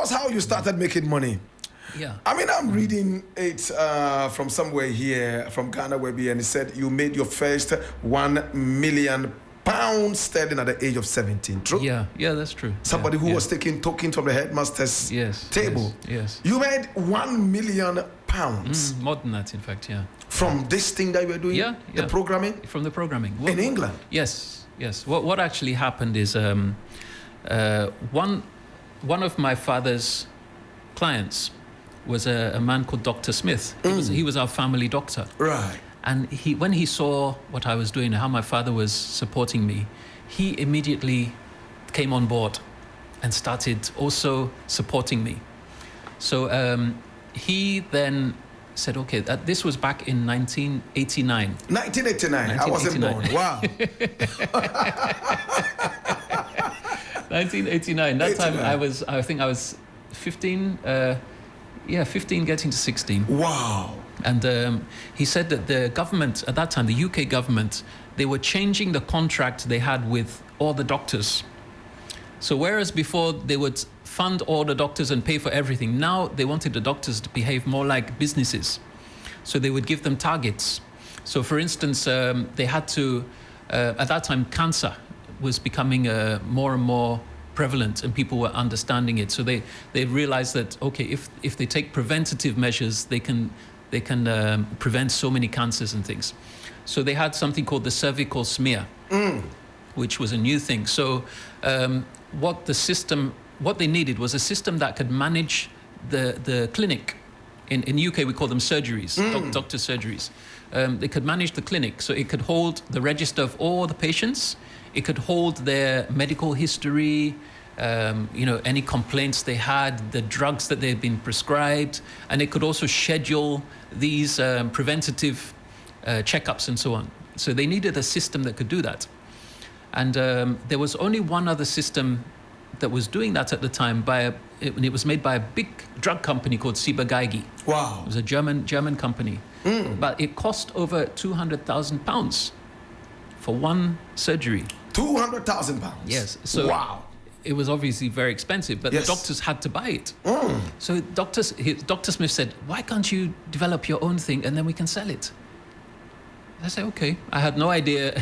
was how you started making money. Yeah. I mean, I'm reading it from somewhere here, from Ghana, and it said you made your first £1 million sterling at the age of 17. True? Yeah, that's true. Somebody who was taking tokens from the headmaster's table. Yes. You made £1 million. More than that, in fact, yeah. From this thing that you were doing? Yeah. The programming? From the programming. In England? Yes. What actually happened is one of my father's clients was a man called Dr. Smith. He was our family doctor. Right. And when he saw what I was doing, how my father was supporting me, he immediately came on board and started also supporting me. So he then said, okay, this was back in 1989. 1989. I wasn't born. Wow. 1989. That time I think I was 15, 15 getting to 16. Wow. And he said that the government, at that time, the UK government, they were changing the contract they had with all the doctors. So whereas before they would fund all the doctors and pay for everything, now they wanted the doctors to behave more like businesses. So they would give them targets. So for instance, they had to, at that time, cancer was becoming more and more prevalent and people were understanding it. So they realized that, okay, if they take preventative measures, they can prevent so many cancers and things. So they had something called the cervical smear, which was a new thing. So what they needed was a system that could manage the clinic. In UK, we call them surgeries, doctor surgeries. They could manage the clinic, so it could hold the register of all the patients. It could hold their medical history, any complaints they had, the drugs that they had been prescribed, and it could also schedule these preventative checkups and so on. So they needed a system that could do that. And there was only one other system that was doing that at the time, it was made by a big drug company called Ciba-Geigy. Wow. It was a German company. But it cost over £200,000 for one surgery. £200,000? Yes. So wow. It was obviously very expensive, but the doctors had to buy it. So Dr. Smith said, why can't you develop your own thing and then we can sell it? I said, okay. I had no idea.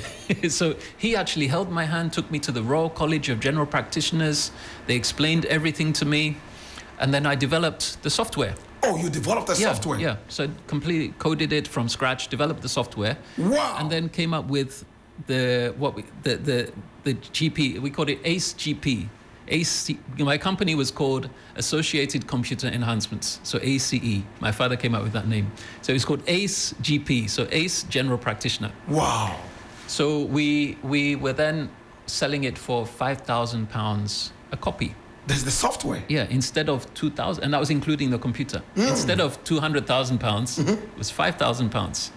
So he actually held my hand, took me to the Royal College of General Practitioners. They explained everything to me. And then I developed the software. Oh, you developed the software? Yeah. So I completely coded it from scratch, developed the software. Wow. And then came up with the GP. We called it ACE GP. My company was called Associated Computer Enhancements, so ACE. My father came up with that name. So it's called ACE GP, so ACE General Practitioner. Wow. So we were then selling it for £5,000 a copy. There's the software? Yeah, instead of 2,000, and that was including the computer. Instead of £200,000, it was £5,000.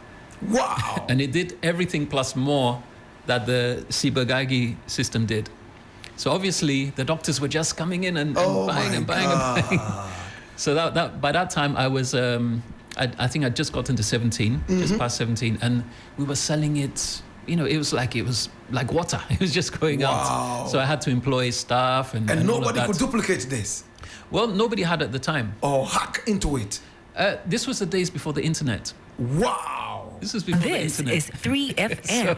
Wow. And it did everything plus more that the Ciba-Geigy system did. So obviously the doctors were just coming in and buying and buying. So that by that time I was I think I'd just gotten to 17, just past 17, and we were selling it. It was like water. It was just going out. So I had to employ staff and nobody could duplicate this. Well, nobody had at the time. Or hack into it. This was the days before the internet. Wow. This was before the internet. This is 3FM. So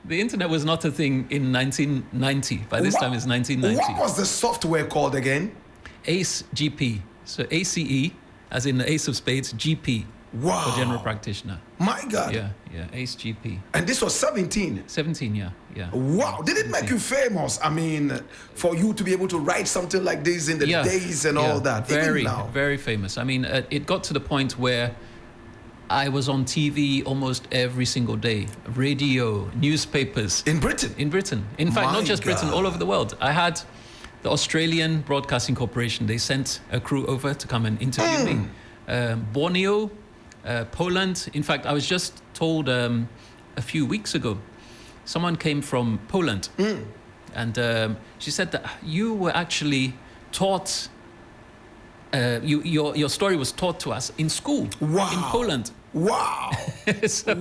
the internet was not a thing in 1990. By this time, it's 1990. What was the software called again? ACE GP. So ACE, as in the Ace of Spades, GP. Wow. For general practitioner. My God. Yeah, ACE GP. And this was 17? 17, yeah. Wow. Did it make you famous? I mean, for you to be able to write something like this in the days and all that. Very famous. I mean, it got to the point where I was on TV almost every single day. Radio, newspapers. In Britain? In Britain. In fact, not just Britain, all over the world. I had the Australian Broadcasting Corporation. They sent a crew over to come and interview me. Borneo, Poland. In fact, I was just told a few weeks ago, someone came from Poland. And she said that you were actually taught, your story was taught to us in school in Poland. Wow. So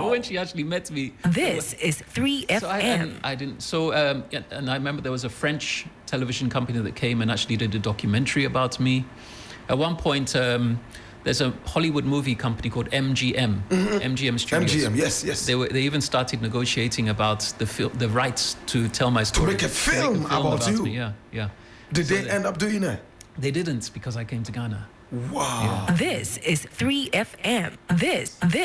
when she actually met me. This is 3FM. So I didn't. So, and I remember there was a French television company that came and actually did a documentary about me. At one point, there's a Hollywood movie company called MGM, MGM Studios. MGM, yes. They even started negotiating about the rights to tell my story. To make a film about you. Me. Yeah. Did they end up doing it? They didn't, because I came to Ghana. Wow. This is 3FM. This